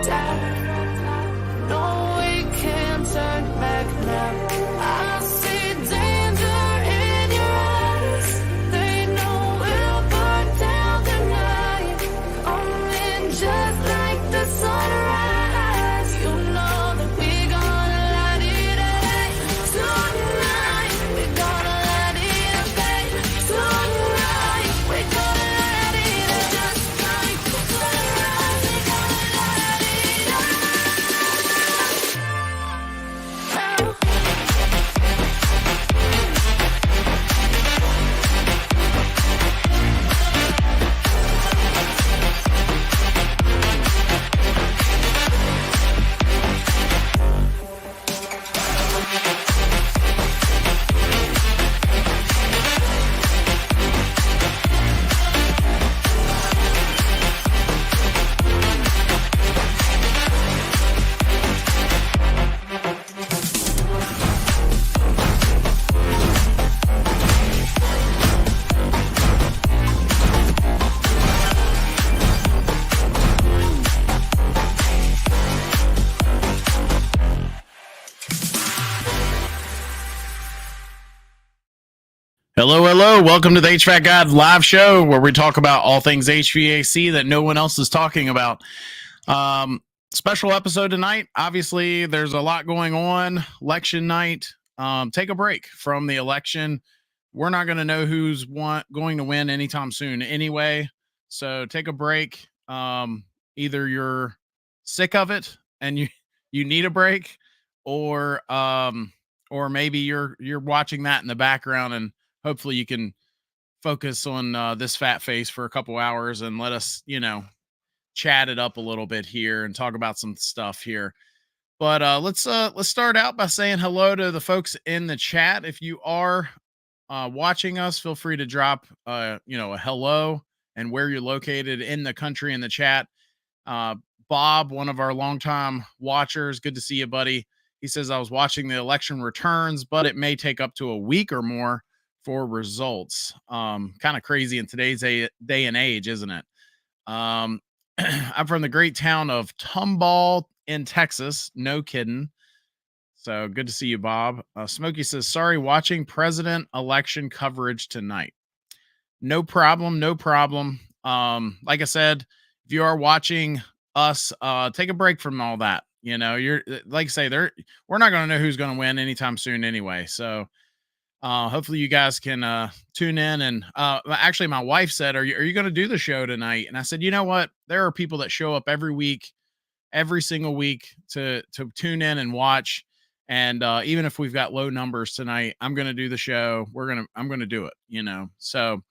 No, we can't turn back now. I see danger in your eyes. They know we'll burn down tonight. Only just like the sunrise. You know that we gonna light it up tonight. We gonna light it up tonight. We gonna light it up just like the sunrise. We gonna light it up now. Hello, hello. Welcome to the HVAC God live show where we talk about all things HVAC that no one else is talking about. Special episode tonight. Obviously, there's a lot going on. Election night. Take a break from the election. We're not going to know who's going to win anytime soon anyway. So take a break. Either you're sick of it and you need a break, or maybe you're watching that in the background, and hopefully you can focus on this fat face for a couple hours and let us, chat it up a little bit here and talk about some stuff here. But let's start out by saying hello to the folks in the chat. If you are watching us, feel free to drop a hello and where you're located in the country in the chat. Bob, one of our longtime watchers, good to see you, buddy. He says, I was watching the election returns, but it may take up to a week or more for results. Kind of crazy in today's day and age, isn't it? I'm from the great town of Tomball in Texas. No kidding. So good to see you, Bob. Smokey says, sorry, watching president election coverage tonight. No problem. No problem. Like I said, if you are watching us, take a break from all that. You're like I say, we're not going to know who's going to win anytime soon anyway. So hopefully you guys can tune in. And actually, my wife said, are you going to do the show tonight? And I said, you know what? There are people that show up every week, every single week to tune in and watch. And even if we've got low numbers tonight, I'm going to do the show. I'm going to do it, So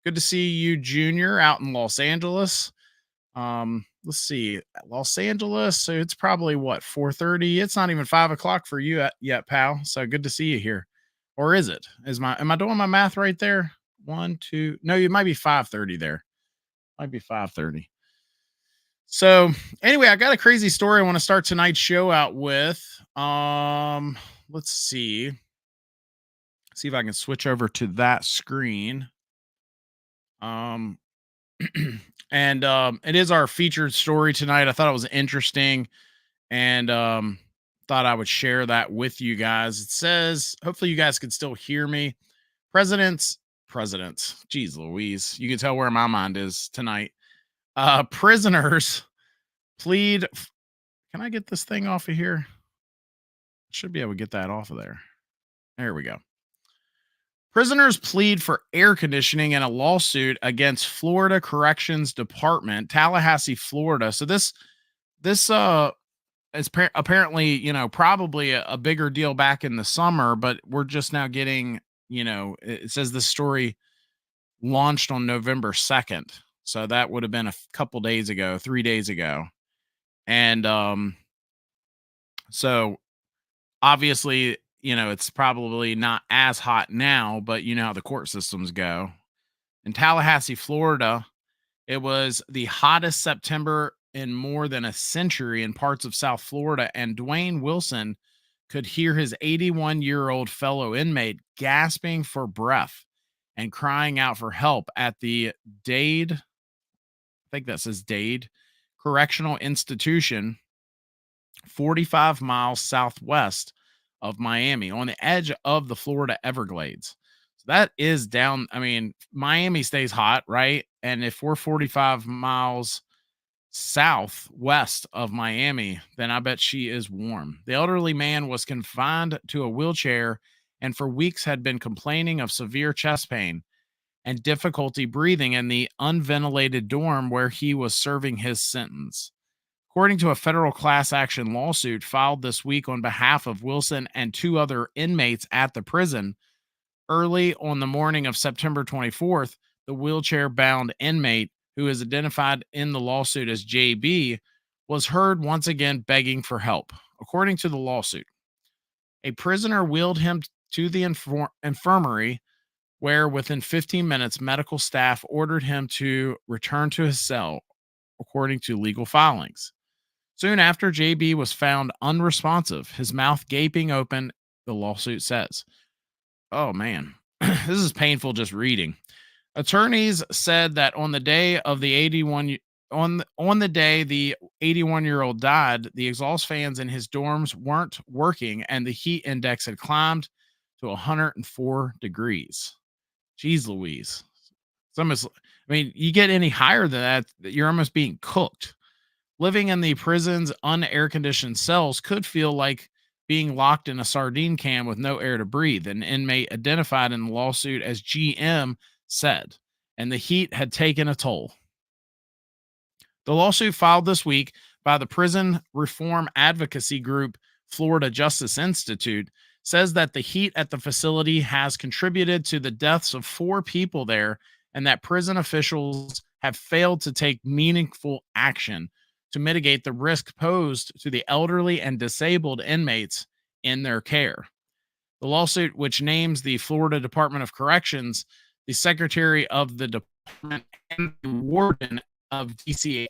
good to see you, Junior, out in Los Angeles. Let's see, Los Angeles. So it's probably what, 4:30. It's not even 5:00 for you yet, pal. So good to see you here. Or is it? Am I doing my math right there? 1, 2. No, it might be 5:30 there. Might be 5:30. So anyway, I got a crazy story I want to start tonight's show out with. Let's see. See if I can switch over to that screen. And it is our featured story tonight. I thought it was interesting, and thought I would share that with you guys. It says, hopefully you guys can still hear me. Presidents, geez Louise, you can tell where my mind is tonight. Prisoners plead. Can I get this thing off of here? Should be able to get that off of there. There we go. Prisoners plead for air conditioning in a lawsuit against Florida Corrections Department, Tallahassee, Florida. So this is apparently, probably a bigger deal back in the summer, but we're just now getting, it says this story launched on November 2nd. So that would have been a couple days ago, 3 days ago. And so obviously, it's probably not as hot now, but you know how the court systems go. In Tallahassee, Florida, it was the hottest September in more than a century in parts of South Florida, and Dwayne Wilson could hear his 81-year-old fellow inmate gasping for breath and crying out for help at the Dade, I think that says Dade, Correctional Institution 45 miles southwest of Miami on the edge of the Florida Everglades. So that is down. I mean, Miami stays hot, right? And if we're 45 miles southwest of Miami, then I bet she is warm. The elderly man was confined to a wheelchair and for weeks had been complaining of severe chest pain and difficulty breathing in the unventilated dorm where he was serving his sentence. According to a federal class action lawsuit filed this week on behalf of Wilson and two other inmates at the prison, early on the morning of September 24th, the wheelchair bound inmate, who is identified in the lawsuit as JB, was heard once again begging for help. According to the lawsuit, a prisoner wheeled him to the infirmary where within 15 minutes medical staff ordered him to return to his cell, according to legal filings. Soon after, JB was found unresponsive, his mouth gaping open, the lawsuit says. Oh man, this is painful just reading. Attorneys said that on the day of the 81 on the day the 81-year-old died, the exhaust fans in his dorms weren't working and the heat index had climbed to 104 degrees. Jeez Louise. It's almost, I mean, you get any higher than that, you're almost being cooked. Living in the prison's unair conditioned cells could feel like being locked in a sardine can with no air to breathe, an inmate identified in the lawsuit as GM said, and the heat had taken a toll. The lawsuit filed this week by the prison reform advocacy group Florida Justice Institute says that the heat at the facility has contributed to the deaths of 4 people there and that prison officials have failed to take meaningful action to mitigate the risk posed to the elderly and disabled inmates in their care. The lawsuit, which names the Florida Department of Corrections, the secretary of the department, and the warden of DCI,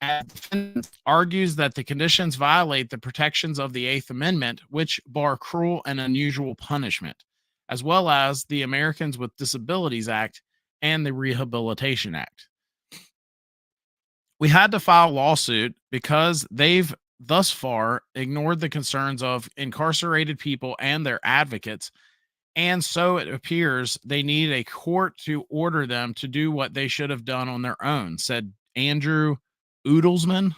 as defendants, argues that the conditions violate the protections of the Eighth Amendment, which bar cruel and unusual punishment, as well as the Americans with Disabilities Act and the Rehabilitation Act. We had to file a lawsuit because they've thus far ignored the concerns of incarcerated people and their advocates, and so it appears they need a court to order them to do what they should have done on their own, said Andrew Oodlesman,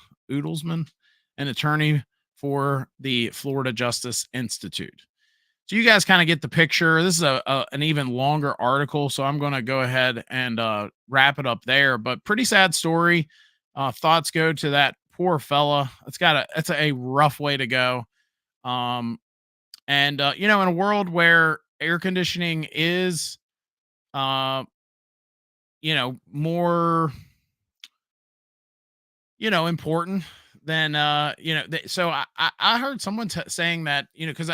an attorney for the Florida Justice Institute. So you guys kind of get the picture. This is an even longer article, so I'm going to go ahead and wrap it up there. But pretty sad story. Thoughts go to that poor fella. It's a rough way to go. In a world where air conditioning is, more, important than, so I heard someone saying that, because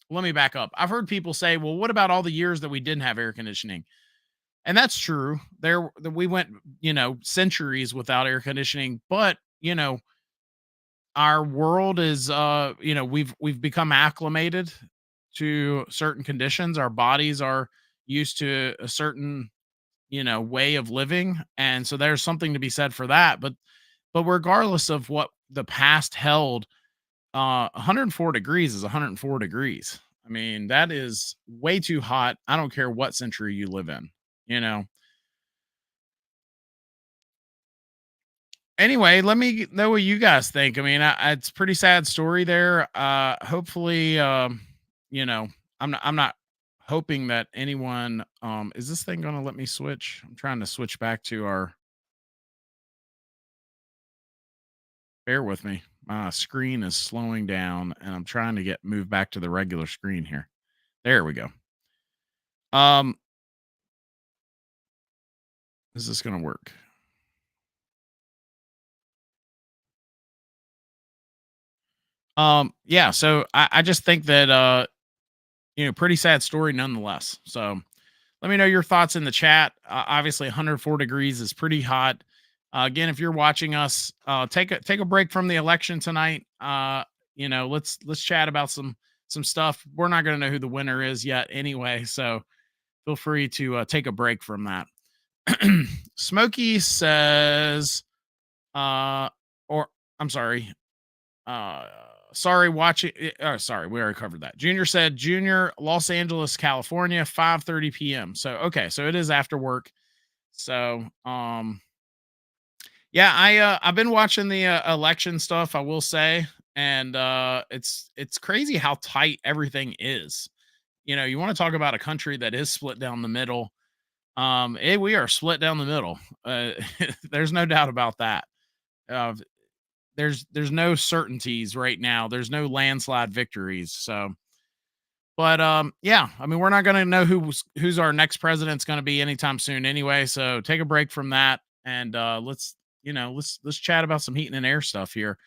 let me back up. I've heard people say, well, what about all the years that we didn't have air conditioning? And that's true. We went, centuries without air conditioning, but, our world is, we've become acclimated to certain conditions. Our bodies are used to a certain, way of living. And so there's something to be said for that. But regardless of what the past held, 104 degrees is 104 degrees. I mean, that is way too hot. I don't care what century you live in, Anyway, let me know what you guys think. I mean, it's a pretty sad story there. Hopefully, I'm not hoping that anyone, is this thing going to let me switch? I'm trying to switch back to bear with me. My screen is slowing down and I'm trying to move back to the regular screen here. There we go. Is this going to work? Yeah, so I just think that, pretty sad story nonetheless. So let me know your thoughts in the chat. Obviously 104 degrees is pretty hot. Again, if you're watching us, take a break from the election tonight. Let's chat about some stuff. We're not going to know who the winner is yet anyway, so feel free to take a break from that. Smokey says, or I'm sorry. Uh, sorry, watching. Sorry, we already covered that. Junior said, Junior, Los Angeles, California, 5:30 p.m. So okay, so it is after work. So yeah, I've been watching the election stuff, I will say, and it's crazy how tight everything is. You know, you want to talk about a country that is split down the middle. We are split down the middle. There's no doubt about that. Uh, there's no certainties right now. There's no landslide victories. So, but yeah, I mean, we're not going to know who's our next president's going to be anytime soon anyway. So take a break from that and let's chat about some heating and air stuff here.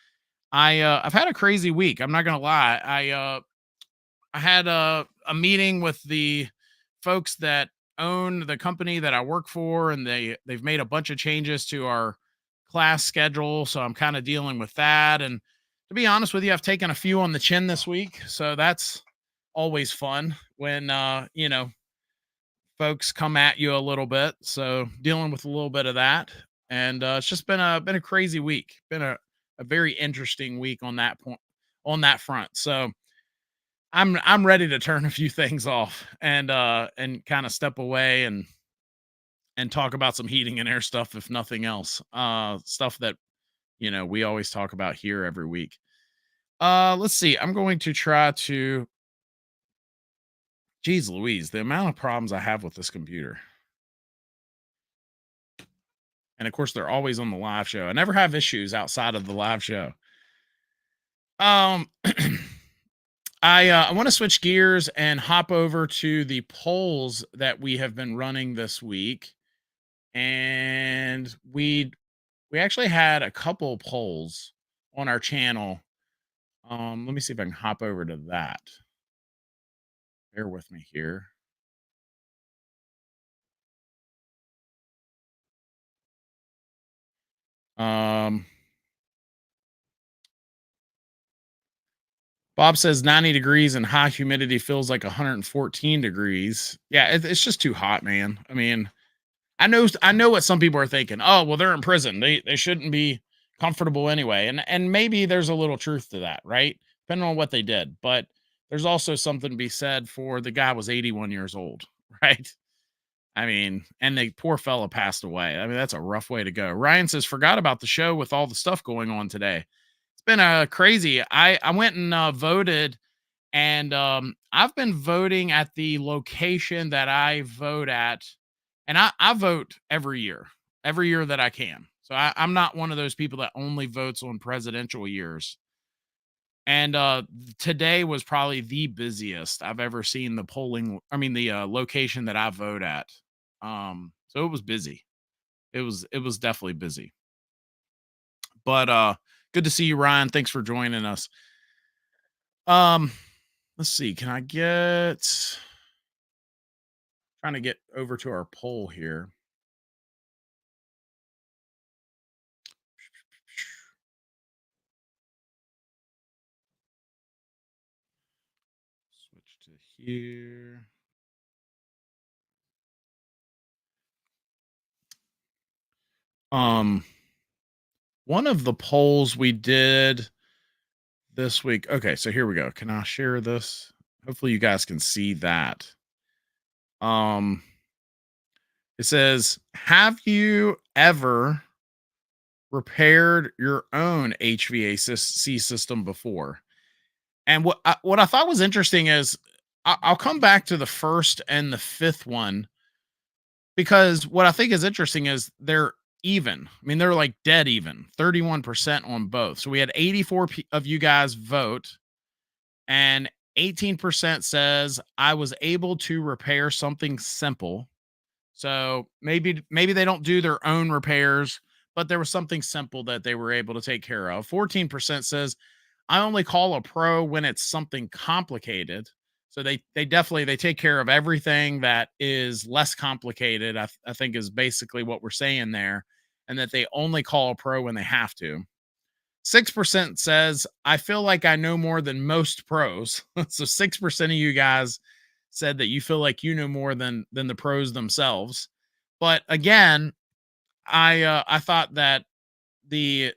I've had a crazy week. I'm not going to lie. I had a meeting with the folks that own the company that I work for, and they've made a bunch of changes to our class schedule. So I'm kind of dealing with that. And to be honest with you, I've taken a few on the chin this week. So that's always fun when folks come at you a little bit. So dealing with a little bit of that. And it's just been a crazy week. Been a very interesting week on that point on that front. So I'm ready to turn a few things off and kind of step away and talk about some heating and air stuff, if nothing else. Stuff that we always talk about here every week. Let's see. I'm going to try to geez Louise, the amount of problems I have with this computer. And of course, they're always on the live show. I never have issues outside of the live show. Um I want to switch gears and hop over to the polls that we have been running this week. And we actually had a couple polls on our channel. Let me see if I can hop over to that. Bear with me here. Um Bob says 90 degrees and high humidity feels like 114 degrees. Yeah, it's just too hot, man. I mean, I know what some people are thinking. Oh, well, they're in prison. They shouldn't be comfortable anyway. And maybe there's a little truth to that, right? Depending on what they did. But there's also something to be said for the guy was 81 years old, right? I mean, and the poor fella passed away. I mean, that's a rough way to go. Ryan says, forgot about the show with all the stuff going on today. It's been crazy. I went and voted, and I've been voting at the location that I vote at, and I vote every year that I can. So I'm not one of those people that only votes on presidential years. And today was probably the busiest I've ever seen the polling. I mean, the location that I vote at. So it was busy. It was definitely busy. But good to see you, Ryan. Thanks for joining us. Um, let's see. Can I get trying to get over to our poll here? Switch to here. Um, one of the polls we did this week. Okay, so here we go. Can I share this? Hopefully you guys can see that. Um, it says, have you ever repaired your own HVAC system before? And what I thought was interesting is I'll come back to the first and the fifth one, because what I think is interesting is they're even. I mean, they're like dead even, 31% on both. So we had 84 of you guys vote, and 18% says I was able to repair something simple. So maybe they don't do their own repairs, but there was something simple that they were able to take care of. 14% says I only call a pro when it's something complicated. So they definitely they take care of everything that is less complicated. I think is basically what we're saying there, and that they only call a pro when they have to. 6% says I feel like I know more than most pros. So 6% of you guys said that you feel like you know more than the pros themselves. But again, I thought that the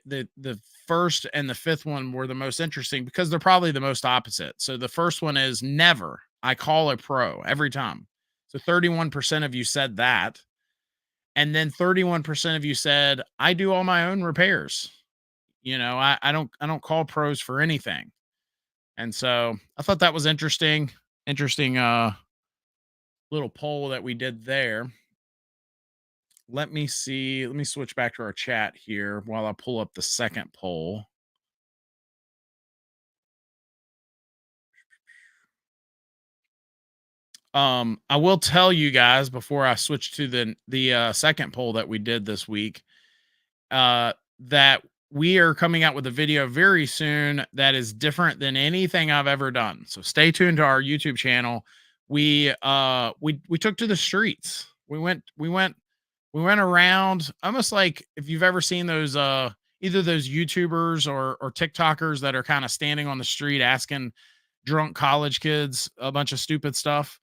first and the fifth one were the most interesting because they're probably the most opposite. So the first one is never. I call a pro every time. So 31% of you said that. And then 31% of you said, I do all my own repairs. I don't call pros for anything. And so I thought that was interesting. Interesting little poll that we did there. Let me see. Let me switch back to our chat here while I pull up the second poll. I will tell you guys before I switch to the second poll that we did this week, that we are coming out with a video very soon that is different than anything I've ever done. So stay tuned to our YouTube channel. We took to the streets. We went around, almost like if you've ever seen those either those YouTubers or TikTokers that are kind of standing on the street asking drunk college kids a bunch of stupid stuff.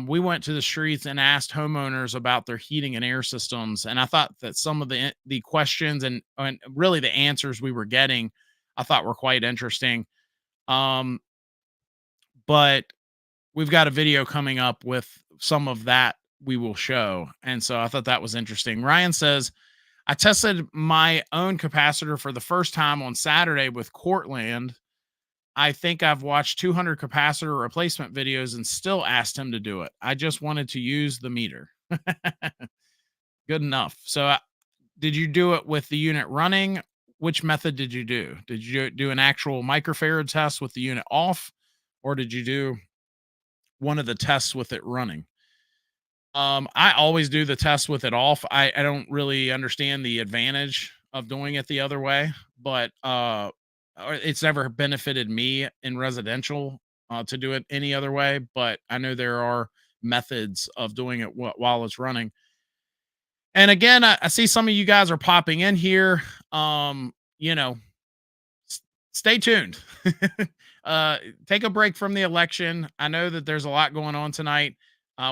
We went to the streets and asked homeowners about their heating and air systems, and I thought that some of the questions and really the answers we were getting, I thought were quite interesting. Um, but we've got a video coming up with some of that we will show, and so I thought that was interesting. Ryan says, I tested my own capacitor for the first time on Saturday with Cortland. I think I've watched 200 capacitor replacement videos and still asked him to do it. I just wanted to use the meter. Good enough. So, did you do it with the unit running? Which method did you do? Did you do an actual microfarad test with the unit off, or did you do one of the tests with it running? I always do the test with it off. I don't really understand the advantage of doing it the other way, but it's never benefited me in residential to do it any other way. But I know there are methods of doing it while it's running. And again, I see some of you guys are popping in here. You know, stay tuned. uh, take a break from the election. I know that there's a lot going on tonight.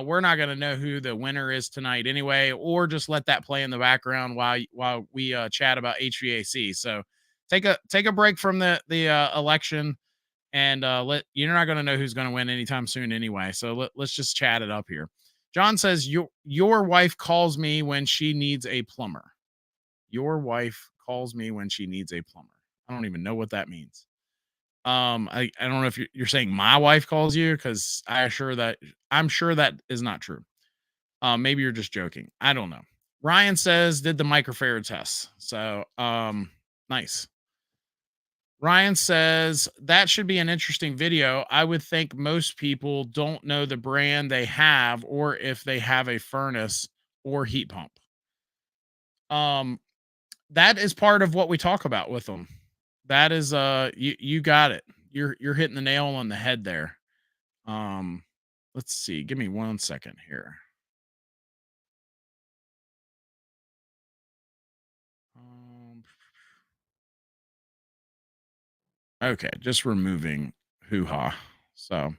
We're not going to know who the winner is tonight anyway, or just let that play in the background while we chat about HVAC. So take a break from the election, and you're not going to know who's going to win anytime soon anyway. So let's just chat it up here. John says your wife calls me when she needs a plumber. Your wife calls me when she needs a plumber. I don't even know what that means. I don't know if you're saying my wife calls you, because I'm sure that is not true. Maybe you're just joking. I don't know. Ryan says did the microfarad test. So nice. Ryan says that should be an interesting video. I would think most people don't know the brand they have or if they have a furnace or heat pump. Um that is part of what we talk about with them. That is you got it. You're hitting the nail on the head there. Um let's see. Give me 1 second here. Um okay, just removing hoo-ha. So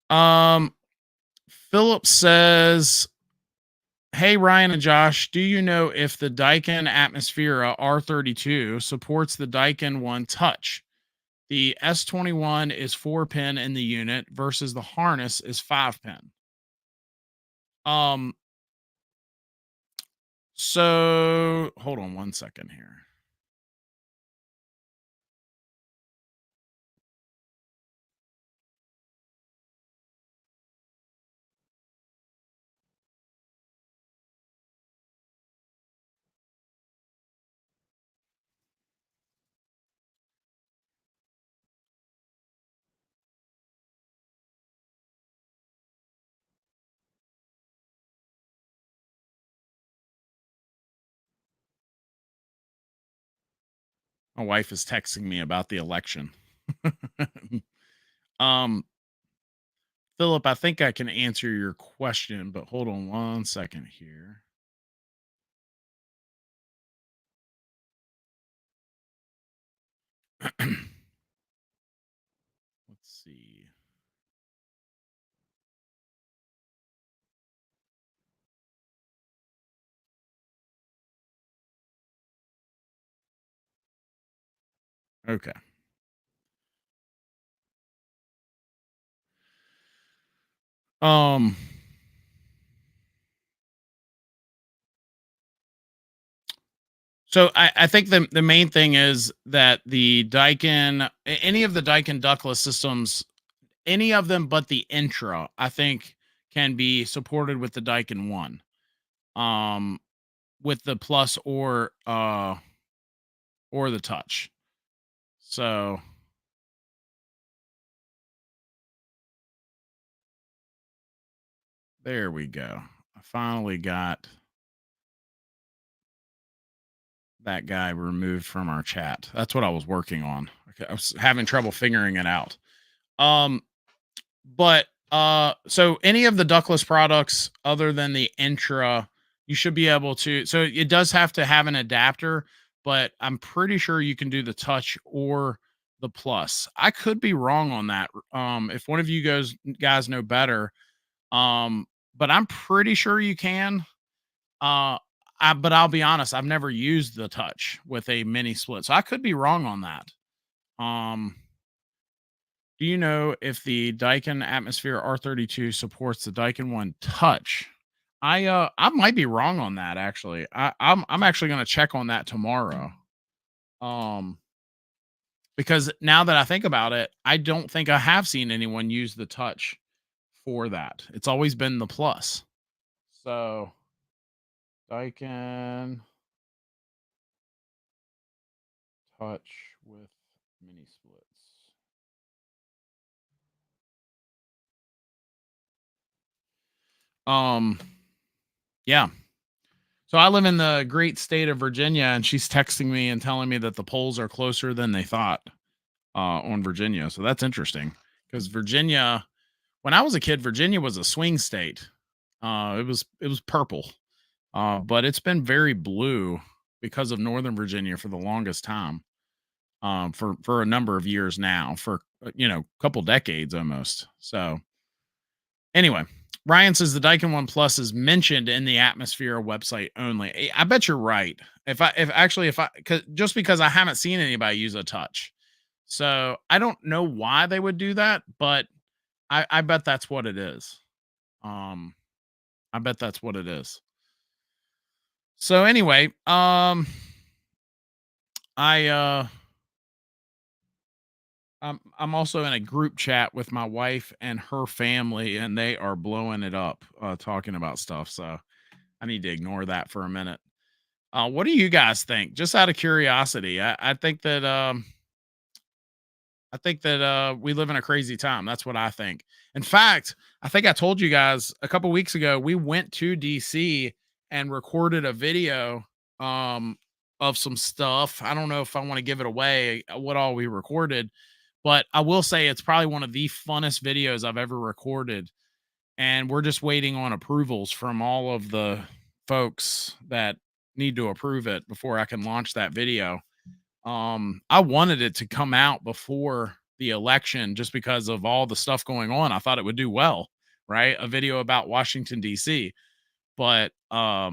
um Philip says, hey Ryan and Josh, do you know if the Daikin Atmosphera R32 supports the Daikin 1 touch? The S21 is 4-pin in the unit versus the harness is 5-pin. Um, so hold on 1 second here. My wife is texting me about the election. um, Philip, I think I can answer your question, but hold on 1 second here. Let's see. Okay. Um, so I think the main thing is that the Daikin, any of the Daikin ductless systems, any of them but the intra, I think can be supported with the Daikin one. Um, with the plus or the touch. So there we go. I finally got that guy removed from our chat. That's what I was working on. Okay, I was having trouble figuring it out. Um, but so any of the ductless products other than the intra, you should be able to. So it does have to have an adapter, but I'm pretty sure you can do the touch or the plus. I could be wrong on that. If one of you guys know better, but I'm pretty sure you can. Uh, but I'll be honest, I've never used the touch with a mini split, so I could be wrong on that. Um, do you know if the Daikin Atmosphere R32 supports the Daikin One Touch? I might be wrong on that actually. I'm actually going to check on that tomorrow. Um, because now that I think about it, I don't think I have seen anyone use the touch for that. It's always been the plus. So Daikin touch with mini splits. Um, yeah. So I live in the great state of Virginia, and she's texting me and telling me that the polls are closer than they thought on Virginia. So that's interesting because Virginia, when I was a kid, Virginia was a swing state. It was purple, but it's been very blue because of Northern Virginia for the longest time. For a number of years now, for a couple decades almost. So anyway, Ryan says the Daikin One Plus is mentioned in the Atmosphere website only. I bet you're right. Just because I haven't seen anybody use a touch, so I don't know why they would do that, but I bet that's what it is. Um, I bet that's what it is. So anyway, I I'm also in a group chat with my wife and her family, and they are blowing it up, talking about stuff. So I need to ignore that for a minute. What do you guys think? Just out of curiosity, I think that we live in a crazy time. That's what I think. In fact, I think I told you guys a couple weeks ago we went to DC and recorded a video of some stuff. I don't know if I want to give it away what all we recorded, but I will say it's probably one of the funnest videos I've ever recorded. And we're just waiting on approvals from all of the folks that need to approve it before I can launch that video. I wanted it to come out before the election just because of all the stuff going on. I thought it would do well, right? A video about Washington DC, but I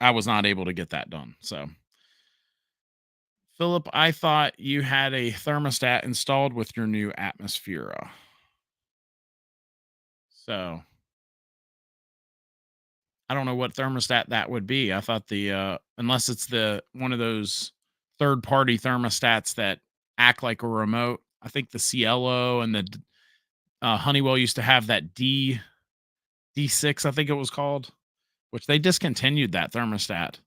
I was not able to get that done. So, Philip, I thought you had a thermostat installed with your new Atmosphere. So, I don't know what thermostat that would be. I thought unless it's the one of those third party thermostats that act like a remote. I think the Cielo and the Honeywell used to have that D6, I think it was called, which they discontinued that thermostat.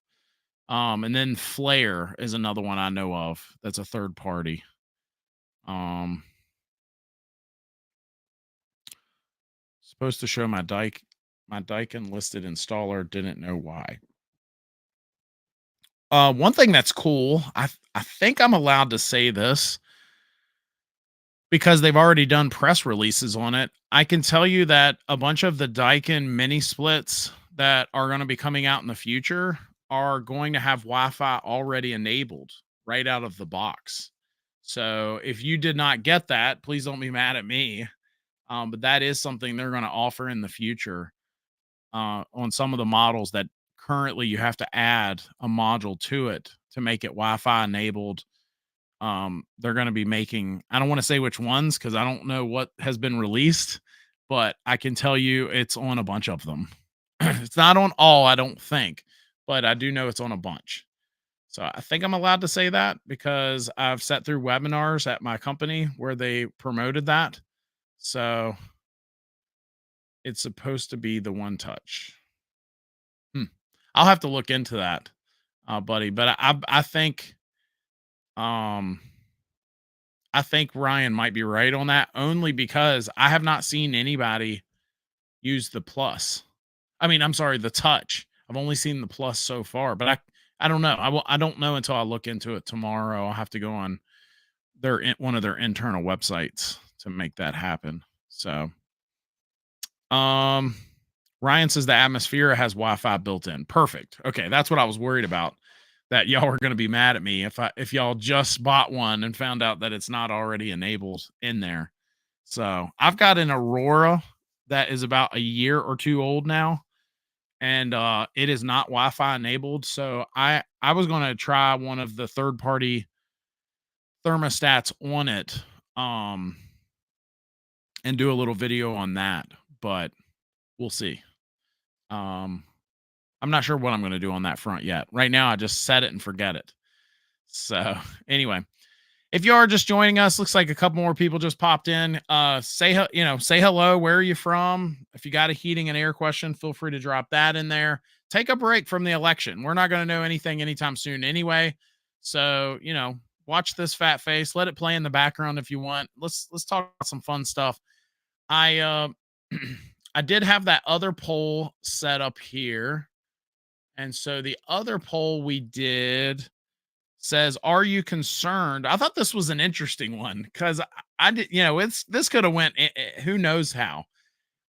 And then Flare is another one I know of that's a third party. Supposed to show my Daikin listed installer, didn't know why. One thing that's cool, I think I'm allowed to say this because they've already done press releases on it. I can tell you that a bunch of the Daikin mini splits that are going to be coming out in the future are going to have Wi-Fi already enabled right out of the box. So if you did not get that, please don't be mad at me. But that is something they're going to offer in the future on some of the models that currently you have to add a module to it to make it Wi-Fi enabled. They're going to be making, I don't want to say which ones because I don't know what has been released, but I can tell you it's on a bunch of them. It's not on all, I don't think, but I do know it's on a bunch. So I think I'm allowed to say that because I've sat through webinars at my company where they promoted that. So it's supposed to be the one touch. I'll have to look into that, buddy. But um I think Ryan might be right on that only because I have not seen anybody use the plus. I mean, I'm sorry, the touch. I've only seen the plus so far, but I don't know. I don't know until I look into it tomorrow. I'll have to go on one of their internal websites to make that happen. So, um Ryan says the Atmosphere has Wi-Fi built in. Perfect. Okay, that's what I was worried about. That y'all are going to be mad at me if y'all just bought one and found out that it's not already enabled in there. So I've got an Aurora that is about a year or two old now, and it is not Wi-Fi enabled. So I was going to try one of the third party thermostats on it, and do a little video on that, but we'll see. I'm not sure what I'm going to do on that front yet. Right now, I just set it and forget it. So anyway, if you are just joining us, looks like a couple more people just popped in. Say hello. Where are you from? If you got a heating and air question, feel free to drop that in there. Take a break from the election. We're not going to know anything anytime soon anyway. So, watch this fat face. Let it play in the background if you want. Let's talk about some fun stuff. I I did have that other poll set up here. And so the other poll we did says, are you concerned? I thought this was an interesting one because I did, this could have went, who knows how.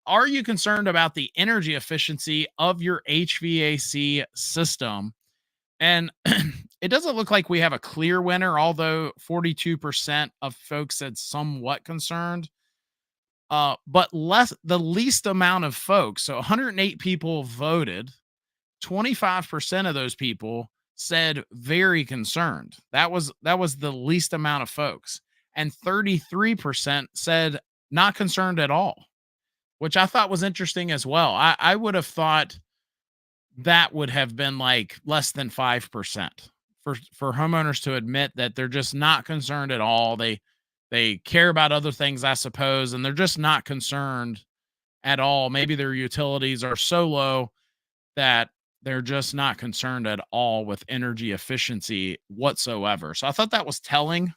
Are you concerned about the energy efficiency of your HVAC system? And it doesn't look like we have a clear winner, although 42% of folks said somewhat concerned. But the least amount of folks, so 108 people voted. 25% of those people said very concerned. That was the least amount of folks. And 33% said not concerned at all, which I thought was interesting as well. I would have thought that would have been like less than 5% for homeowners to admit that they're just not concerned at all. They care about other things, I suppose, and they're just not concerned at all. Maybe their utilities are so low that they're just not concerned at all with energy efficiency whatsoever. So I thought that was telling.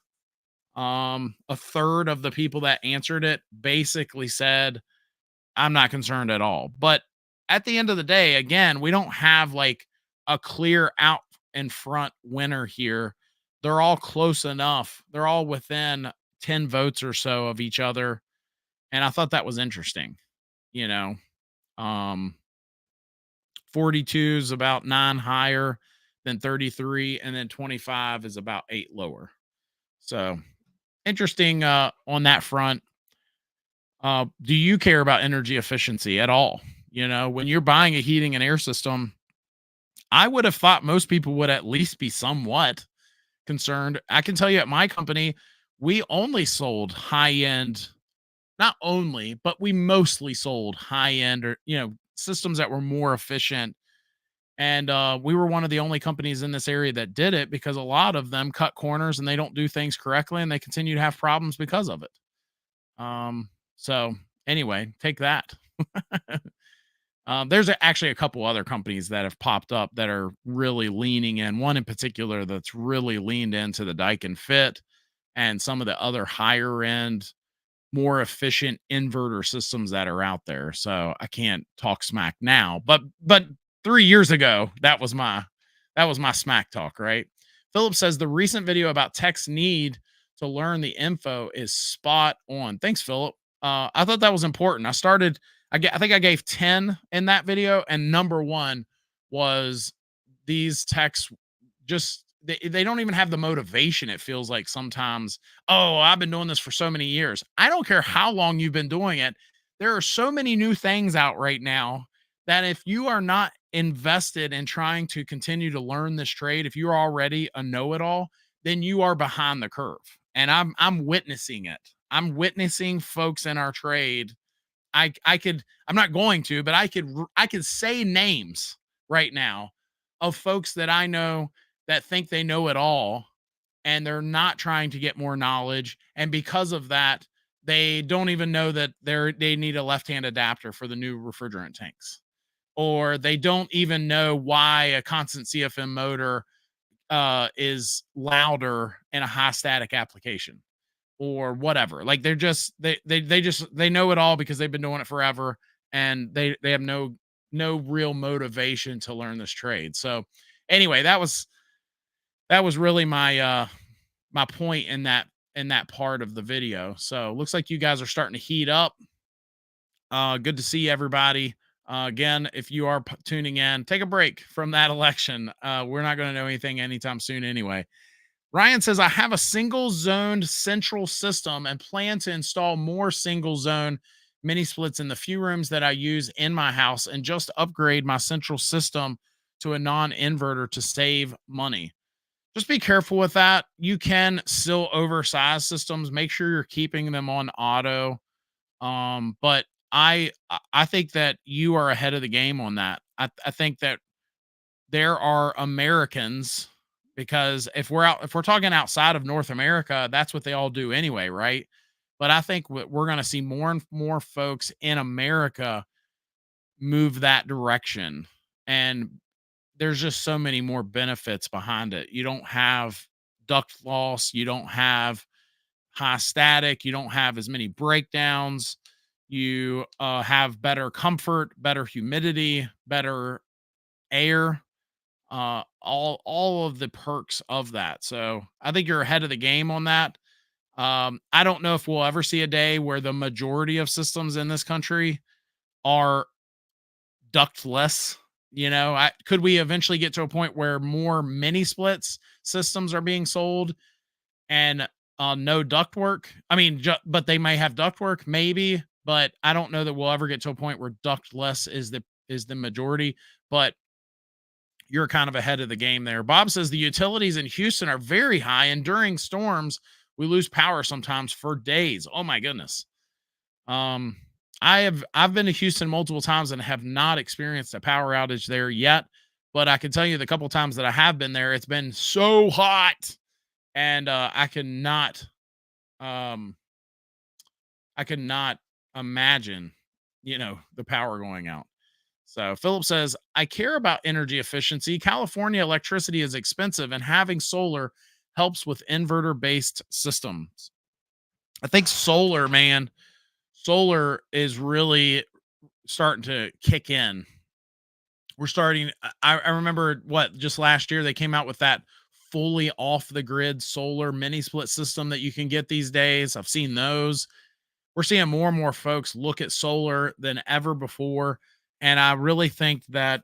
A third of the people that answered it basically said, I'm not concerned at all. But at the end of the day, again, we don't have like a clear out in front winner here. They're all close enough. They're all within 10 votes or so of each other. And I thought that was interesting. 42 is about 9 higher than 33, and then 25 is about 8 lower. So interesting on that front. Do you care about energy efficiency at all? When you're buying a heating and air system, I would have thought most people would at least be somewhat concerned. I can tell you at my company, we only sold high-end, not only, but we mostly sold high-end or, systems that were more efficient. And we were one of the only companies in this area that did it because a lot of them cut corners and they don't do things correctly and they continue to have problems because of it. So anyway, take that. There's actually a couple other companies that have popped up that are really leaning in. One in particular that's really leaned into the Daikin fit and some of the other higher end, more efficient inverter systems that are out there. So I can't talk smack now, but 3 years ago, that was my smack talk, right? Philip says the recent video about tech's need to learn the info is spot on. Thanks, Philip. I thought that was important. I think I gave 10 in that video, and number one was these techs just they don't even have the motivation. It feels like sometimes, oh, I've been doing this for so many years. I don't care how long you've been doing it. There are so many new things out right now that if you are not invested in trying to continue to learn this trade, if you're already a know-it-all, then you are behind the curve. And I'm witnessing it. I'm witnessing folks in our trade. I'm not going to, but I could say names right now of folks that I know that think they know it all, and they're not trying to get more knowledge. And because of that, they don't even know that they need a left-hand adapter for the new refrigerant tanks, or they don't even know why a constant CFM motor is louder in a high static application or whatever. Like they're just they know it all because they've been doing it forever, and they have no real motivation to learn this trade. So anyway, that was really my point in that part of the video. So looks like you guys are starting to heat up. Good to see everybody. Again, if you are tuning in, take a break from that election. We're not going to know anything anytime soon anyway. Ryan says, I have a single zoned central system and plan to install more single zone mini splits in the few rooms that I use in my house and just upgrade my central system to a non-inverter to save money. Just be careful with that. You can still oversize systems. Make sure you're keeping them on auto. But I think that you are ahead of the game on that. I think that there are Americans, because if we're talking outside of North America, that's what they all do anyway, right? But I think we're going to see more and more folks in America move that direction, and there's just so many more benefits behind it. You don't have duct loss, you don't have high static, you don't have as many breakdowns, you have better comfort, better humidity, better air, all of the perks of that. So I think you're ahead of the game on that. I don't know if we'll ever see a day where the majority of systems in this country are ductless. Could we eventually get to a point where more mini splits systems are being sold and no ductwork? I mean, but they may have ductwork, maybe, but I don't know that we'll ever get to a point where ductless is the majority. But you're kind of ahead of the game there. Bob says the utilities in Houston are very high, and during storms, we lose power sometimes for days. Oh my goodness. I've been to Houston multiple times and have not experienced a power outage there yet, but I can tell you the couple times that I have been there, it's been so hot, and I could not imagine, the power going out. So Philip says, I care about energy efficiency. California electricity is expensive, and having solar helps with inverter based systems. I think solar is really starting to kick in. I remember just last year, they came out with that fully off the grid solar mini split system that you can get these days. I've seen those. We're seeing more and more folks look at solar than ever before. And I really think that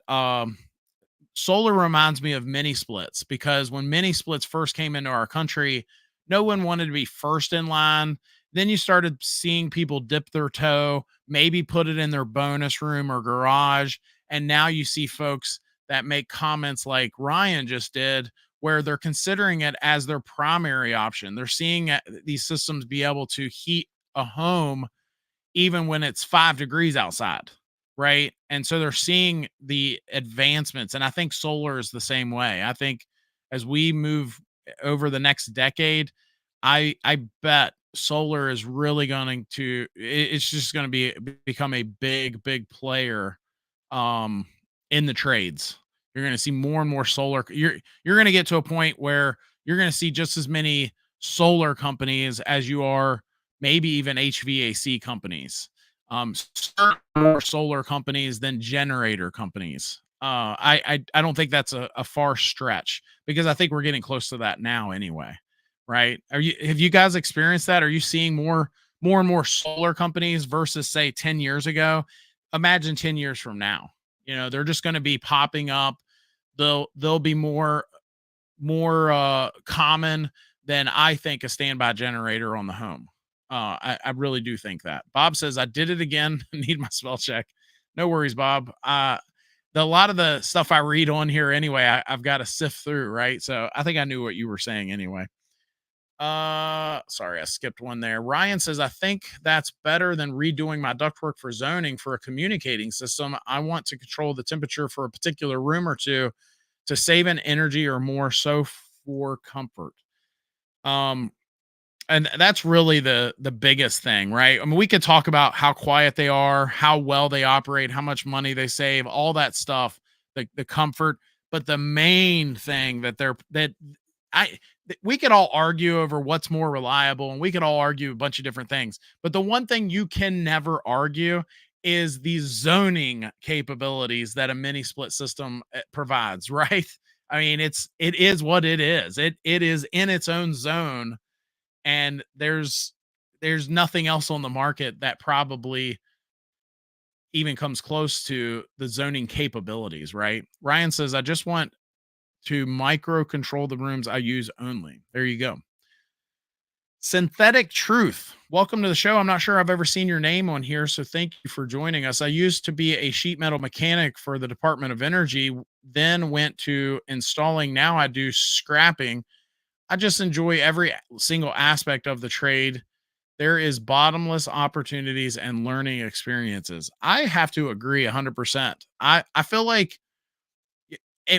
solar reminds me of mini splits, because when mini splits first came into our country, no one wanted to be first in line. Then you started seeing people dip their toe, maybe put it in their bonus room or garage. And now you see folks that make comments like Ryan just did, where they're considering it as their primary option. They're seeing these systems be able to heat a home even when it's 5 degrees outside, right? And so they're seeing the advancements, and I think solar is the same way. I think as we move over the next decade, I bet solar is really going to it's just going to become a big player in the trades. You're going to see more and more solar. You're going to get to a point where you're going to see just as many solar companies as you are maybe even HVAC companies. More solar companies than generator companies. I don't think that's a far stretch, because I think we're getting close to that now anyway, right? Have you guys experienced that? Are you seeing more and more solar companies versus say 10 years ago? Imagine 10 years from now, they're just going to be popping up. They'll be more common than I think a standby generator on the home. I really do think that. Bob says, I did it again. Need my spell check. No worries, Bob. a lot of the stuff I read on here anyway, I've got to sift through, right? So I think I knew what you were saying anyway. Sorry, I skipped one there. Ryan says, I think that's better than redoing my ductwork for zoning for a communicating system. I want to control the temperature for a particular room or two to save an energy or more so for comfort. Um, and that's really the biggest thing, right? I mean, we could talk about how quiet they are, how well they operate, how much money they save, all that stuff, the comfort, but the main thing I we could all argue over what's more reliable, and we could all argue a bunch of different things, but the one thing you can never argue is the zoning capabilities that a mini split system provides, right? I mean, it is what it is. It is in its own zone, and there's nothing else on the market that probably even comes close to the zoning capabilities, right? Ryan says, I just want to micro control the rooms I use only. There you go. Synthetic Truth, welcome to the show. I'm not sure I've ever seen your name on here, so thank you for joining us. I used to be a sheet metal mechanic for the Department of Energy, then went to installing. Now I do scrapping. I just enjoy every single aspect of the trade. There is bottomless opportunities and learning experiences. I have to agree 100%. I feel like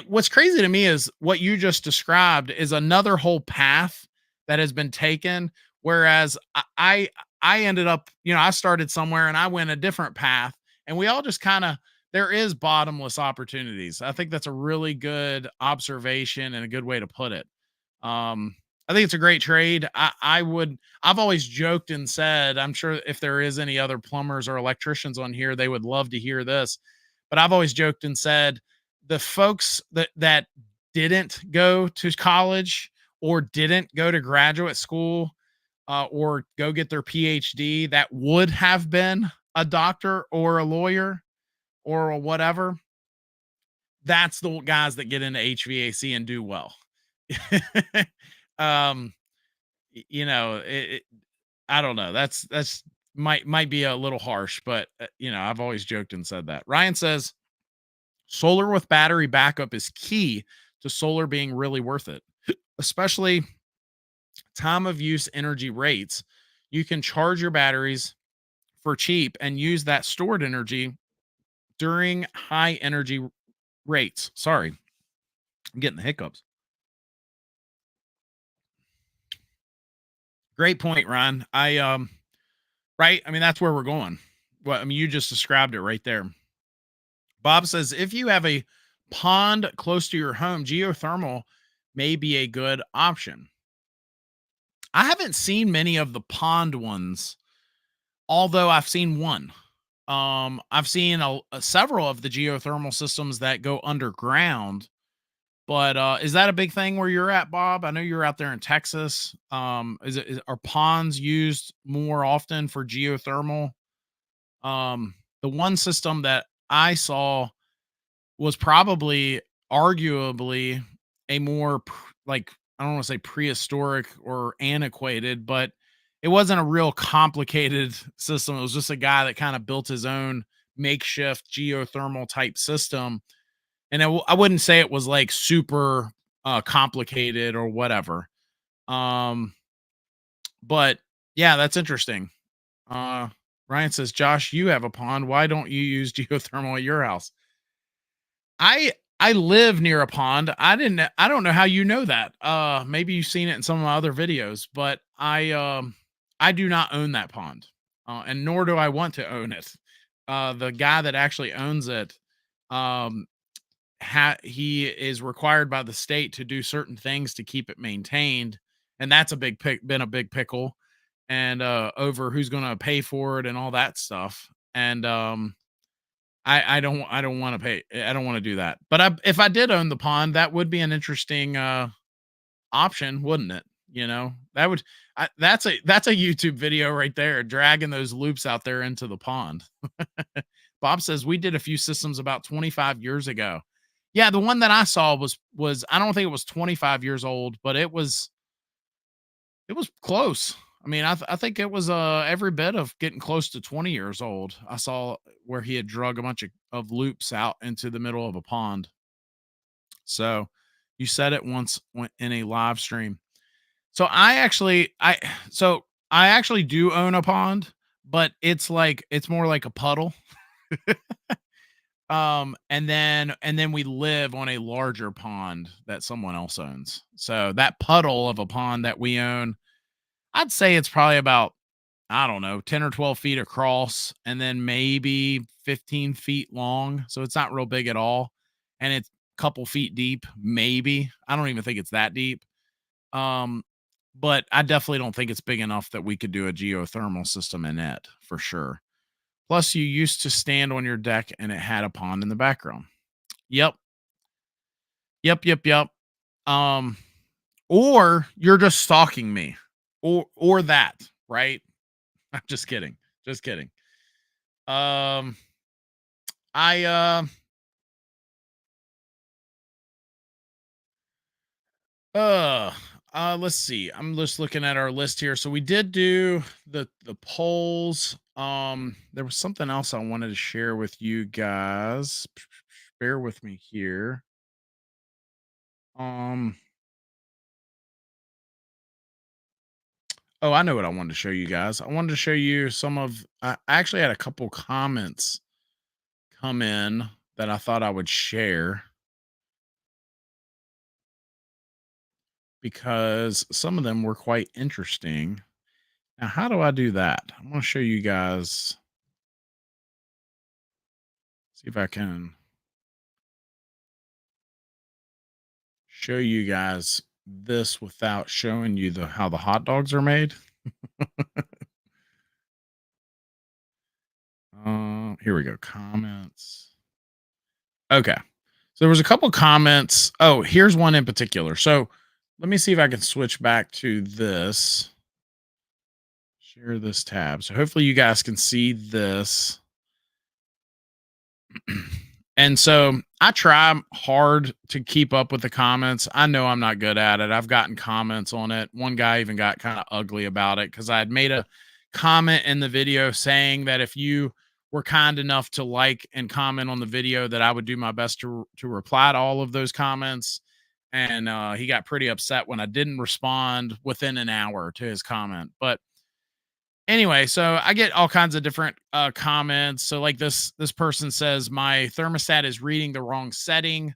what's crazy to me is what you just described is another whole path that has been taken. Whereas I ended up, I started somewhere and I went a different path, and we all just kind of, there is bottomless opportunities. I think that's a really good observation and a good way to put it. I think it's a great trade. I've always joked and said, I'm sure if there is any other plumbers or electricians on here, they would love to hear this, but I've always joked and said, the folks that didn't go to college or didn't go to graduate school or go get their PhD, that would have been a doctor or a lawyer or a whatever, that's the guys that get into HVAC and do well. um, I don't know. That's might be a little harsh, but I've always joked and said that. Ryan says, solar with battery backup is key to solar being really worth it, especially time of use energy rates. You can charge your batteries for cheap and use that stored energy during high energy rates. Sorry, I'm getting the hiccups. Great point, Ron. Right. I mean, that's where we're going. Well, I mean, you just described it right there. Bob says, if you have a pond close to your home, geothermal may be a good option. I haven't seen many of the pond ones, although I've seen one. I've seen several of the geothermal systems that go underground, but is that a big thing where you're at, Bob? I know you're out there in Texas. Are ponds used more often for geothermal? The one system that I saw was probably arguably a more like, I don't want to say prehistoric or antiquated, but it wasn't a real complicated system. It was just a guy that kind of built his own makeshift geothermal type system. And I wouldn't say it was like super complicated or whatever. But yeah, that's interesting. Ryan says, Josh, you have a pond. Why don't you use geothermal at your house? I live near a pond. I don't know how you know that. Maybe you've seen it in some of my other videos, but I do not own that pond. And nor do I want to own it. The guy that actually owns it, he is required by the state to do certain things to keep it maintained, and that's been a big pickle, and over who's going to pay for it and all that stuff. And I don't want to pay. I don't want to do that. But if I did own the pond, that would be an interesting option, wouldn't it? That's a YouTube video right there, dragging those loops out there into the pond. Bob says, we did a few systems about 25 years ago. Yeah, the one that I saw was I don't think it was 25 years old, but it was close. I I mean, I think it was every bit of getting close to 20 years old. I saw where he had drug a bunch of loops out into the middle of a pond. So you said it once in a live stream. So I actually do own a pond, but it's more like a puddle. And then we live on a larger pond that someone else owns. So that puddle of a pond that we own, I'd say it's probably about, I don't know, 10 or 12 feet across and then maybe 15 feet long. So it's not real big at all. And it's a couple feet deep, maybe. I don't even think it's that deep. Um, but I definitely don't think it's big enough that we could do a geothermal system in it for sure. Plus, you used to stand on your deck and it had a pond in the background. Yep. Yep. Yep. Yep. Um, or you're just stalking me. Or that, right? I'm just kidding. Just kidding. Um, I uh let's see. I'm just looking at our list here. So we did do the polls. There was something else I wanted to share with you guys. Bear with me here. Um oh, I know what I wanted to show you guys. I wanted to show you some of I actually had a couple comments come in that I thought I would share because some of them were quite interesting. Now, how do I do that? I'm going to show you guys, see if I can show you guys this without showing you the how the hot dogs are made. Here we go. Comments. Okay. So there was a couple comments. Oh, here's one in particular. So let me see if I can switch back to this. Share this tab. So hopefully you guys can see this. And so I try hard to keep up with the comments. I know I'm not good at it. I've gotten comments on it. One guy even got kind of ugly about it because I had made a comment in the video saying that if you were kind enough to like and comment on the video, that I would do my best to reply to all of those comments. And he got pretty upset when I didn't respond within an hour to his comment. But anyway, so I get all kinds of different comments. So like this person says my thermostat is reading the wrong setting,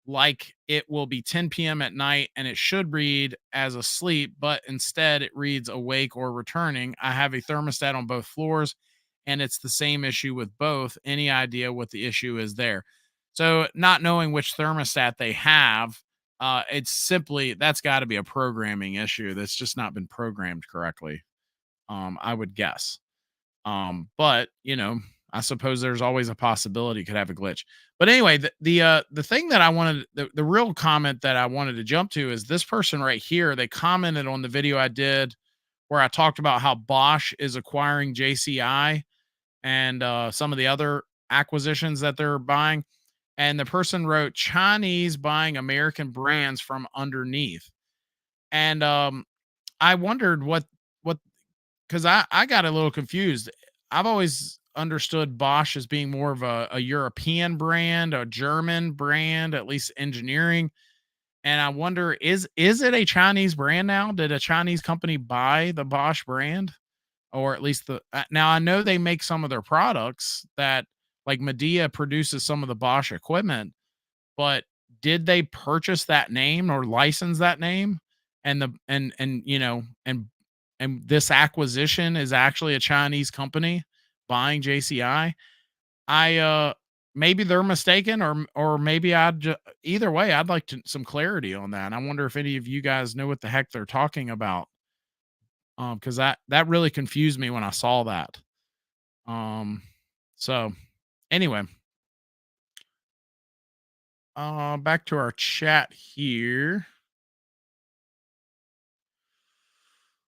like it will be 10 p.m. at night and it should read as asleep, but instead it reads awake or returning. I have a thermostat on both floors and it's the same issue with both. Any idea what the issue is there? So not knowing which thermostat they have, it's simply that's got to be a programming issue that's just not been programmed correctly. I would guess. But I suppose there's always a possibility it could have a glitch. But anyway, the thing that I wanted, the real comment that I wanted to jump to is this person right here. They commented on the video I did where I talked about how Bosch is acquiring JCI and some of the other acquisitions that they're buying. And the person wrote Chinese buying American brands from underneath. And I wondered what because I got a little confused. I've always understood Bosch as being more of a European brand, a German brand, at least engineering. And I wonder, is it a Chinese brand now? Did a Chinese company buy the Bosch brand, or at least the? Now I know they make some of their products that, like Medea produces some of the Bosch equipment, but did they purchase that name or license that name? And the and and this acquisition is actually a Chinese company buying JCI. Maybe they're mistaken or maybe either way, I'd like some clarity on that. I wonder if any of you guys know what the heck they're talking about. Cuz that really confused me when I saw that. Um so anyway, back to our chat here.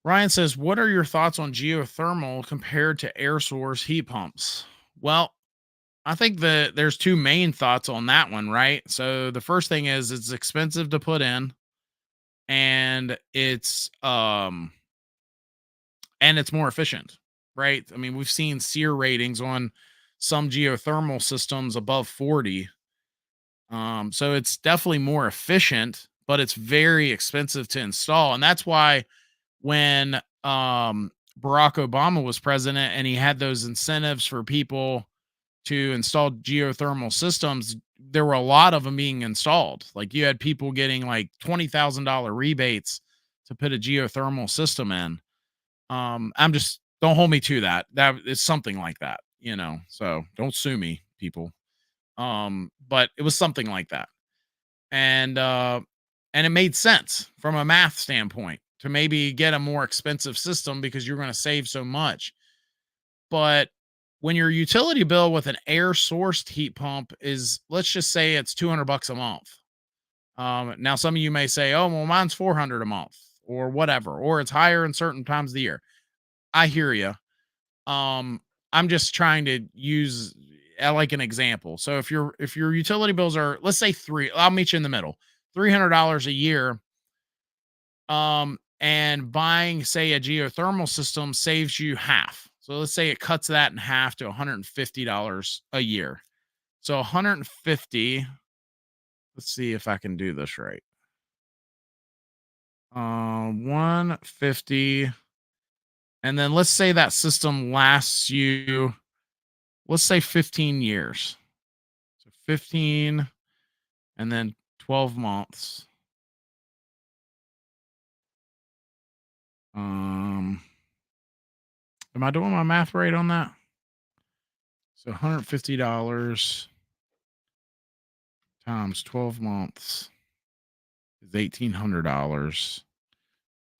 Ryan says, "What are your thoughts on geothermal compared to air source heat pumps?" Well, I think there's two main thoughts on that one, right? So the first thing is it's expensive to put in, and it's and it's more efficient, right? I mean, we've seen SEER ratings on some geothermal systems above 40. So it's definitely more efficient, but it's very expensive to install. And that's why when Barack Obama was president and he had those incentives for people to install geothermal systems, there were a lot of them being installed. Like you had people getting like $20,000 rebates to put a geothermal system in. I'm just don't hold me to that. That is something like that, you know. So don't sue me, people. But it was something like that. And it made sense from a math standpoint to maybe get a more expensive system because you're going to save so much. But when your utility bill with an air sourced heat pump is, let's just say it's $200 a month. Now some of you may say, oh, well, mine's 400 a month or whatever, or it's higher in certain times of the year. I hear you. I'm just trying to use like an example. So if your utility bills are, let's say I'll meet you in the middle, $300 a year, and buying, say, a geothermal system saves you half. So let's say it cuts that in half to $150 a year. So 150. Let's see if I can do this right. 150. And then let's say that system lasts you, let's say 15 years. So 15 and then 12 months. Am I doing my math right on that? So $150 times 12 months is $1,800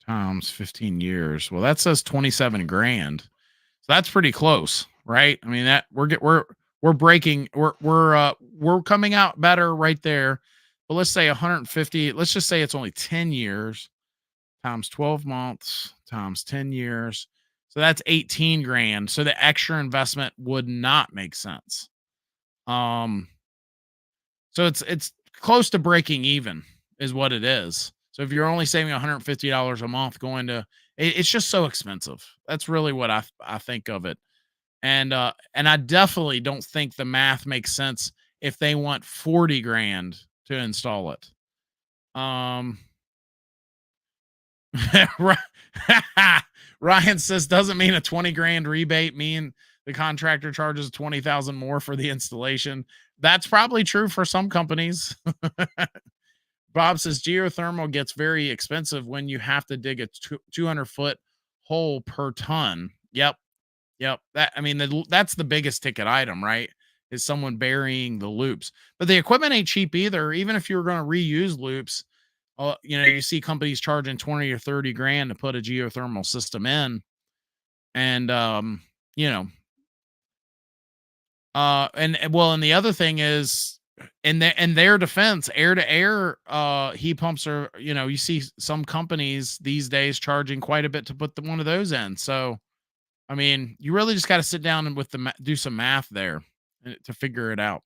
times 15 years. Well, that says 27 grand. So that's pretty close, right? I mean, that we're coming out better right there. But let's say 150, let's just say it's only 10 years times 12 months times 10 years. So that's 18 grand. So the extra investment would not make sense. So it's close to breaking even is what it is. So if you're only saving $150 a month going to it's just so expensive. That's really what I think of it. And I definitely don't think the math makes sense if they want 40 grand to install it. Ryan says, doesn't mean a 20 grand rebate mean the contractor charges 20,000 more for the installation. That's probably true for some companies. Bob says geothermal gets very expensive when you have to dig a 200-foot hole per ton. Yep. That's the biggest ticket item, right? Is someone burying the loops. But the equipment ain't cheap either. Even if you're going to reuse loops, you see companies charging 20 or 30 grand to put a geothermal system in. And, you know, and the other thing is in their defense, air to air, heat pumps are, you see some companies these days charging quite a bit to put one of those in. So, I mean, you really just got to sit down and do some math there to figure it out.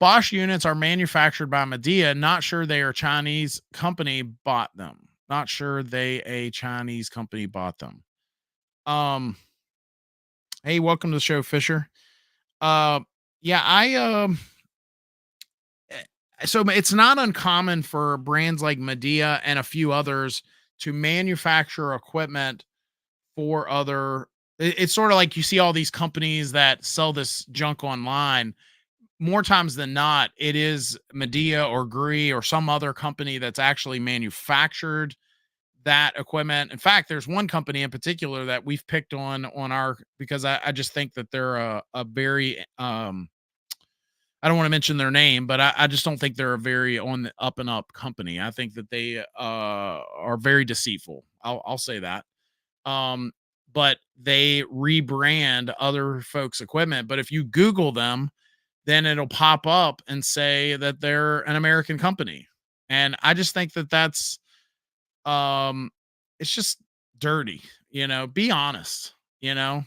Bosch units are manufactured by Medea. Not sure they are Chinese company bought them. Not sure a Chinese company bought them. Hey, welcome to the show, Fisher. Yeah, so it's not uncommon for brands like Medea and a few others to manufacture equipment for other. It's sort of like you see all these companies that sell this junk online. More times than not, it is Medea or Gree or some other company that's actually manufactured that equipment. In fact, there's one company in particular that we've picked on our, because I just think that they're a very, I don't want to mention their name, but I just don't think they're a very on the up and up company. I think that they are very deceitful. I'll say that. But they rebrand other folks' equipment. But if you Google them, then it'll pop up and say that they're an American company. And I just think that that's, it's just dirty, be honest, I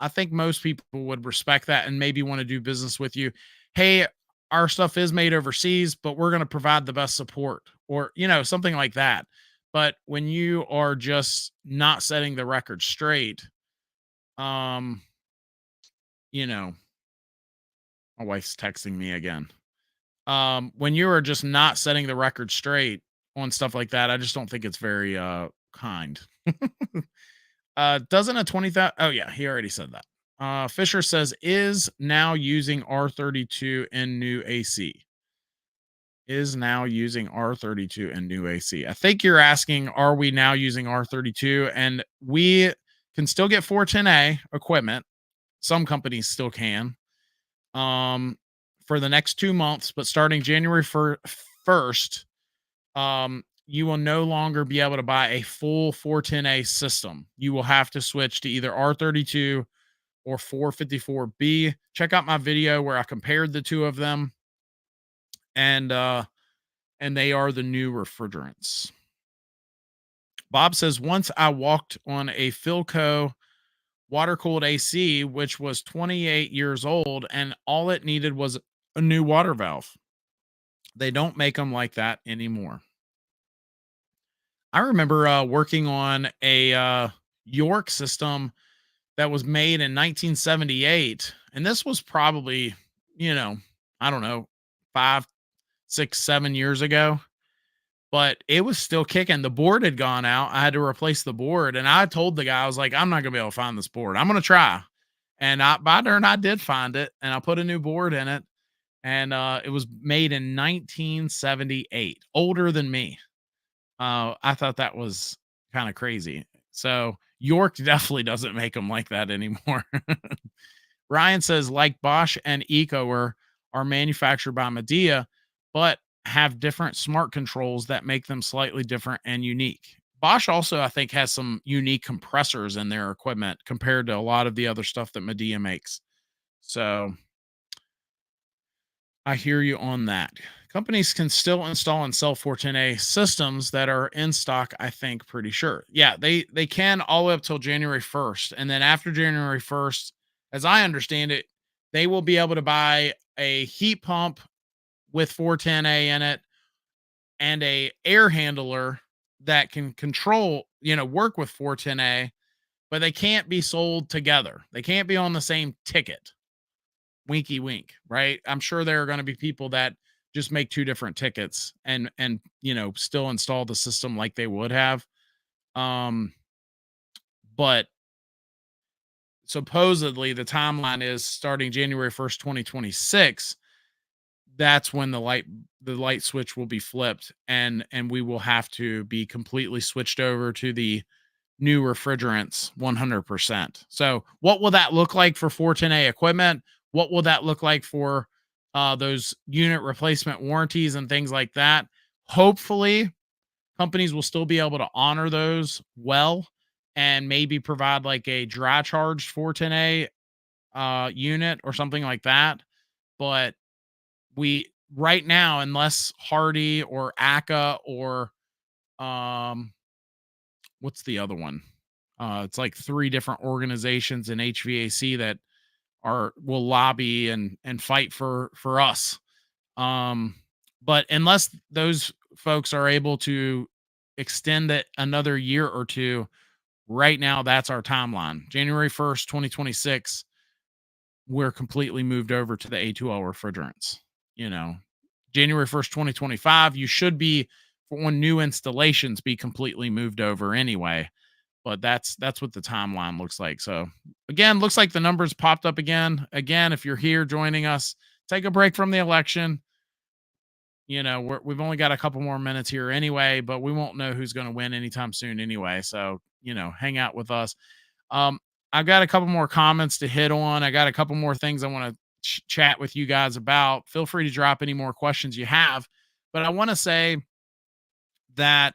think most people would respect that and maybe want to do business with you. Hey, our stuff is made overseas, but we're going to provide the best support or, something like that. But when you are just not setting the record straight, um, you know, my wife's texting me again. When you are just not setting the record straight on stuff like that, I just don't think it's very kind. Doesn't a 20,000, oh yeah, he already said that. Fisher says is now using R32 in new AC. Is now using R32 in new AC. I think you're asking, are we now using R32? And we can still get 410A equipment. Some companies still can. For the next 2 months, but starting January 1st, you will no longer be able to buy a full 410A system. You will have to switch to either R32 or 454B. Check out my video where I compared the two of them, and they are the new refrigerants. Bob says, once I walked on a Philco water-cooled AC, which was 28 years old, and all it needed was a new water valve. They don't make them like that anymore. I remember working on a York system that was made in 1978, and this was probably, I don't know, 5, 6, 7 years ago, but it was still kicking. The board had gone out. I had to replace the board, and I told the guy, I was like, I'm not gonna be able to find this board. I'm gonna try. And I did find it, and I put a new board in it, and it was made in 1978, older than me. I thought that was kind of crazy. So York definitely doesn't make them like that anymore. Ryan says, like Bosch and Eco are manufactured by Medea, but have different smart controls that make them slightly different and unique. Bosch also, I think, has some unique compressors in their equipment compared to a lot of the other stuff that Medea makes. So I hear you on that. Companies can still install and sell 410A systems that are in stock, I think, pretty sure. Yeah, they can all the way up till January 1st. And then after January 1st, as I understand it, they will be able to buy a heat pump with 410A in it and a air handler that can control, work with 410A, but they can't be sold together. They can't be on the same ticket. Winky wink, right? I'm sure there are going to be people that just make two different tickets and still install the system like they would have. But supposedly the timeline is starting January 1st, 2026. That's when the light switch will be flipped, and we will have to be completely switched over to the new refrigerants 100%. So what will that look like for 410A equipment? What will that look like for those unit replacement warranties and things like that? Hopefully companies will still be able to honor those well and maybe provide like a dry charged 410A unit or something like that. But right now, unless Hardy or ACA or what's the other one? It's like 3 different organizations in HVAC that will lobby and fight for us. But unless those folks are able to extend it another year or two, right now that's our timeline. January 1st, 2026, we're completely moved over to the A2L refrigerants. January 1st, 2025, you should be, for when new installations, be completely moved over anyway. But that's what the timeline looks like. So again, looks like the numbers popped up again. Again, if you're here joining us, take a break from the election. We've only got a couple more minutes here anyway, but we won't know who's going to win anytime soon anyway. So, hang out with us. I've got a couple more comments to hit on. I got a couple more things I want to chat with you guys about. Feel free to drop any more questions you have, but I want to say that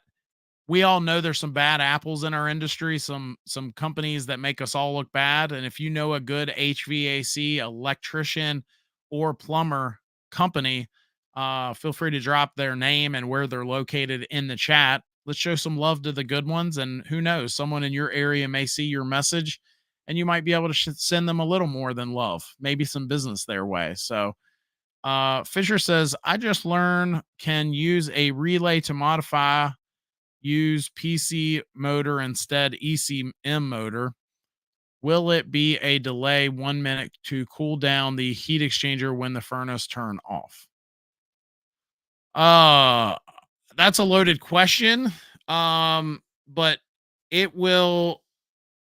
we all know there's some bad apples in our industry, some companies that make us all look bad. And if you know a good HVAC electrician or plumber company, feel free to drop their name and where they're located in the chat. Let's show some love to the good ones. And who knows, someone in your area may see your message and you might be able to send them a little more than love, maybe some business their way. So Fisher says, I just learned can use a relay to modify use PC motor instead ECM motor, will it be a delay 1 minute to cool down the heat exchanger when the furnace turn off? Uh, that's a loaded question. But it will,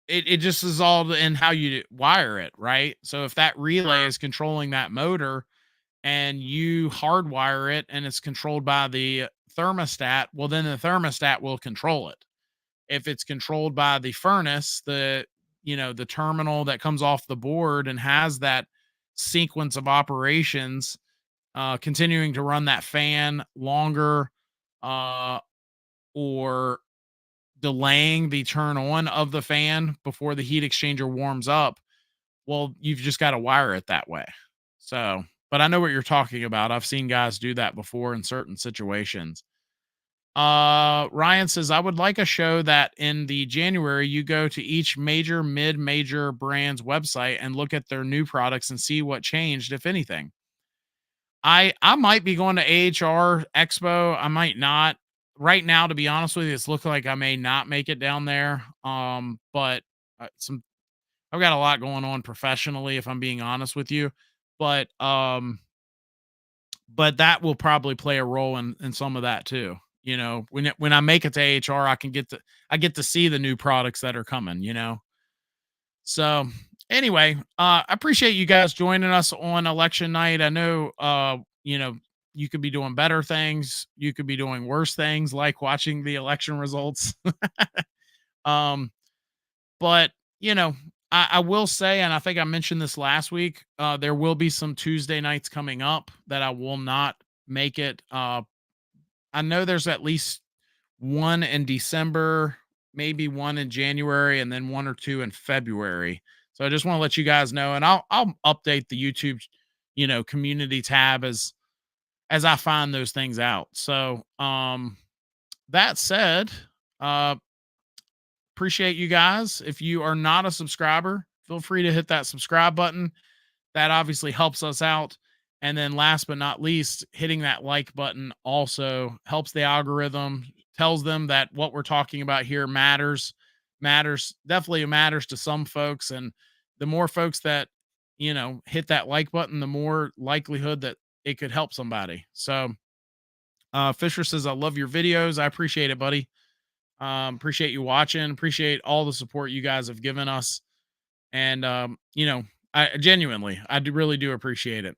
it just is all in how you wire it, right? So if that relay is controlling that motor and you hardwire it and it's controlled by the thermostat, well, then the thermostat will control it. If it's controlled by the furnace, the terminal that comes off the board and has that sequence of operations, continuing to run that fan longer, uh, or delaying the turn on of the fan before the heat exchanger warms up, well, you've just got to wire it that way. So, but I know what you're talking about. I've seen guys do that before in certain situations. Ryan says, I would like a show that in the January you go to each major, mid-major brand's website and look at their new products and see what changed, if anything. I might be going to AHR Expo. I might not. Right now, to be honest with you, it's looking like I may not make it down there. But I've got a lot going on professionally, if I'm being honest with you. But but that will probably play a role in some of that too. When I make it to AHR, I get to see the new products that are coming. So anyway, I appreciate you guys joining us on election night. I know, you could be doing better things. You could be doing worse things, like watching the election results. um, but I will say, and I think I mentioned this last week, there will be some Tuesday nights coming up that I will not make it. I know there's at least one in December, maybe one in January, and then one or two in February. So I just want to let you guys know, and I'll update the YouTube, community tab as I find those things out. So that said, appreciate you guys. If you are not a subscriber, feel free to hit that subscribe button. That obviously helps us out. And then last but not least, hitting that like button also helps the algorithm, tells them that what we're talking about here definitely matters to some folks. And the more folks that, hit that like button, the more likelihood that it could help somebody. So Fisher says, I love your videos. I appreciate it, buddy. Appreciate you watching, appreciate all the support you guys have given us. And, I genuinely, really do appreciate it.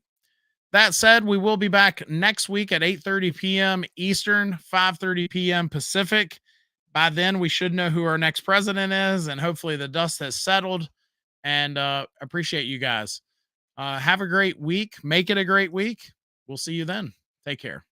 That said, we will be back next week at 8:30 p.m. Eastern, 5:30 p.m. Pacific. By then, we should know who our next president is, and hopefully the dust has settled. And appreciate you guys. Have a great week. Make it a great week. We'll see you then. Take care.